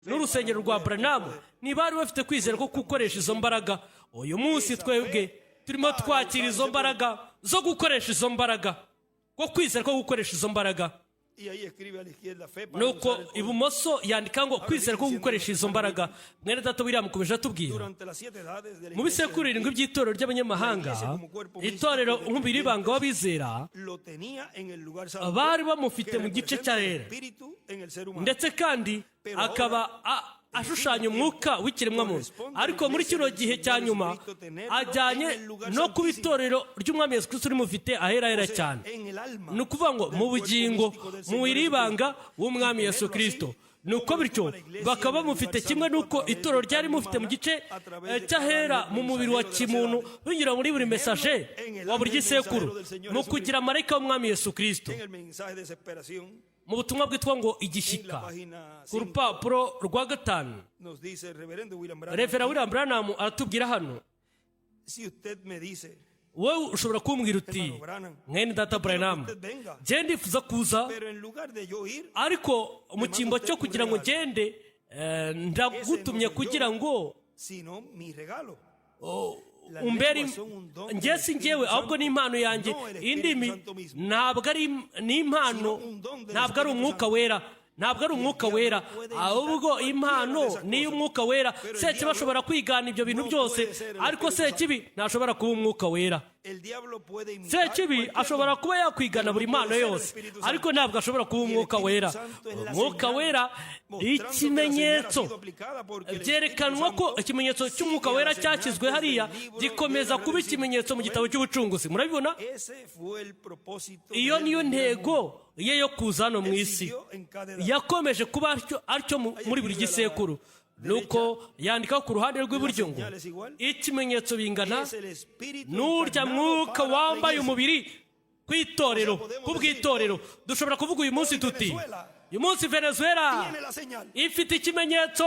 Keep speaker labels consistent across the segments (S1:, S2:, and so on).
S1: n'urusengero rwa Branham ntibari bafite kwizera ko gukoresha izo mbaraga. Uyu munsi twebwe turimo twakira izo mbaraga zo gukoresha izo mbaraga, ko kwizera ko gukoresha izo mbaraga. Nuko ibumoso yandika ngo kwizera ko gukoresha izo mbaraga. Mwene data William mukomeje atubwira mu bisekuru 7 by'itorero ry'abanyamahanga, itorero nk'umubiri banga w'abizera bari bamufite mu gice cy'ahera, ndetse kandi akaba ashushanya umwuka w'ikiremwamuntu. Ariko muri kino gihe cya nyuma ajyanye no kuba itorero ry'umwami Yesu Kristo rimufite ahera cyane, ni ukuvuga ngo mu bugingo, mu wiribanga w'umwami Yesu Kristo. Nuko bityo bakaba bamufite kimwe nuko itorero ryari mufite mu gice cy'ahera mu mubiri wa kimuntu, binyura muri buri mesaje wa buri gisekuru, mu kugira marayika w'umwami Yesu Kristo. Mu butumwa bwitwa ngo igishyika, ku rupapuro rwa 5, Reverend William Branham aratubwira hano, wowe ushobora kumbwira uti mwene data Branham, je ndifuza kuza, ariko mu cyimbo cyo kugira ngo ngende ndagutumye kugira ngo umbere njye si njyewe, ahubwo ni impano yanjye. Indimi ntabwo ari impano, ntabwo ari umwuka wera, ntabwo ari umwuka wera, ahubwo impano ni umwuka wera. Sekibi ashobora kwigana ibyo bintu byose, ariko Sekibi ntashobora kuba umwuka wera. Sekibi ashobora kuba yakwigana buri mpano yose, ariko ntabwo ashobora kuba umwuka wera. Umwuka wera ikimenyetso byerekanwa ko ikimenyetso cy'umwuka wera cyashyizwe hariya gikomeza kuba ikimenyetso mu gitabo cy'ubucunguzi. Murabibona, iyo niyo ntego ye yo kuza hano mu isi. Yakomeje kuba atyo muri buri gisekuru. Nuko yandika ku ruhande rw'iburyo ngo ikimenyetso bingana n'urya mwuka wambaye umubiri ku itorero, ku bw'itorero. Dushobora kuvuga uyu munsi tuti uyu munsi Venezuela ifite ikimenyetso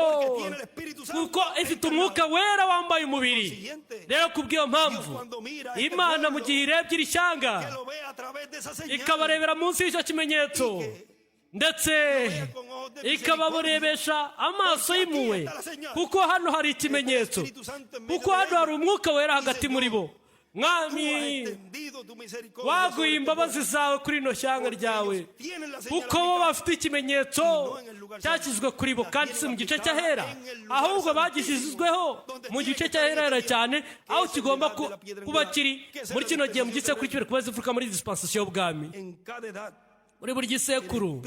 S1: kuko ifite umwuka wera wambaye umubiri. Rero kubw'iyo mpamvu Imana mu gihe irebye iri shyanga ikabarebera munsi y'icyo kimenyetso, ndetse ikababurebesha amaso y'impuhwe, kuko hano hari ikimenyetso, kuko hano hari umwuka wera hagati muri bo. Mwami, waguye imbabazi zawe kuri ino shyanga ryawe, kuko bo bafite ikimenyetso cyashyizwe kuri bo, kandi si mu gice cy'ahera, ahubwo bagishyizweho mu gice cy'ahera cyane, aho kigomba kuba kiri muri kino gihe mu gisekuru cy'ibiri kuba zivuka muri dispensation y'ubwami. Muri buri gisekuru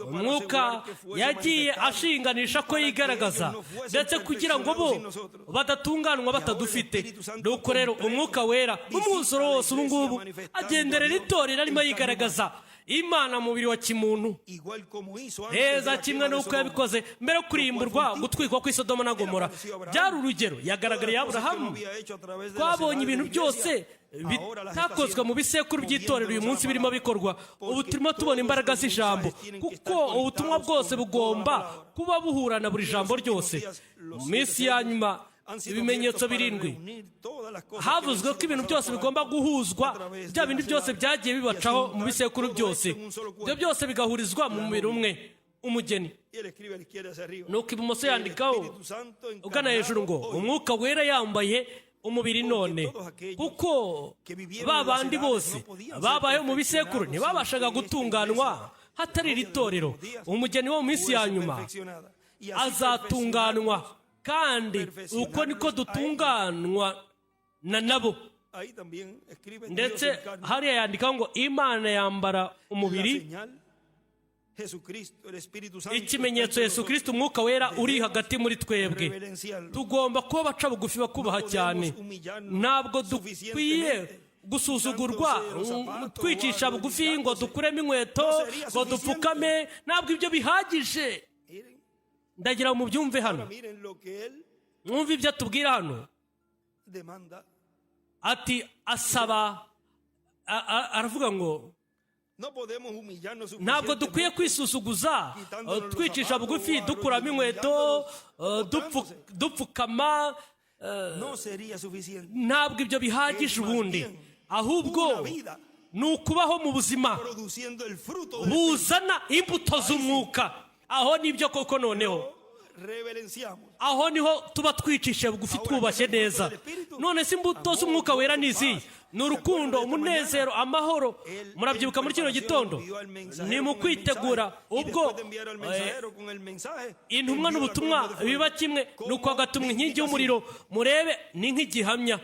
S1: umwuka yagiye ashinganisha ko yigaragaza, ndetse kugira ngo bo badatunganwa batadufite. Nuko rero umwuka wera umwuzuro wose ubu ngubu agenderera itorero arimo yigaragaza Imana mu mubiri wa kimuntu neza, kimwe n'uko yabikoze mbere yo kurimburwa, gutwikwa kw'i Sodoma na Gomora. Byari urugero yagaragariye Aburahamu. Twabonye ibintu byose bitakozwe mu bisekuru by'itorero uyu munsi birimo bikorwa. Ubu turimo tubona imbaraga z'ijambo, kuko ubutumwa bwose bugomba kuba buhura na buri jambo ryose. Mu minsi ya nyuma ibimenyetso 7 havuzwe ko ibintu byose bigomba guhuzwa, bya bindi byose byagiye bibacaho mu bisekuru byose, ibyo byose bigahurizwa mu mubiri umwe, umugeni. Nuko ibumoso yandikaho ugana hejuru ngo umwuka wera yambaye umubiri none, kuko ba bandi bose babayeho mu bisekuru ntibabashaga gutunganwa hatari iri torero. Umugeni wo mu minsi ya nyuma azatunganwa, kandi uko niko dutunganwa na nabo. Ndetse hariya yandika ngo Imana yambara umubiri, ikimenyetso Yesu Kristo umwuka wera uri hagati muri twebwe. Tugomba kuba baca bugufi bakubaha cyane, ntabwo dukwiye gusuzugurwa twicisha bugufi ngo dukuremo inkweto ngo dupfukame. Ntabwo ibyo bihagije. Ndagira mu byumve hano, mwumve ibyo atubwira hano. Ati asaba, aravuga ngo ntabwo dukwiye kwisusuguza twicisha bugufi dukuramo inkweto dupfukama. Ntabwo ibyo bihagije ubundi, ahubwo ni ukubaho mu buzima buzana imbuto z'umwuka. Aho nibyo koko noneho aho niho tuba twicisha bugufi twubashye neza. None se imbuto z'umwuka wera ni izihe? Ni urukundo, umunezero, amahoro. Murabyibuka muri kino gitondo ni mu kwitegura ubwo intumwa n'ubutumwa biba kimwe, nuko hagatumwa inkingi y'umuriro. Murebe ni nk'igihamya.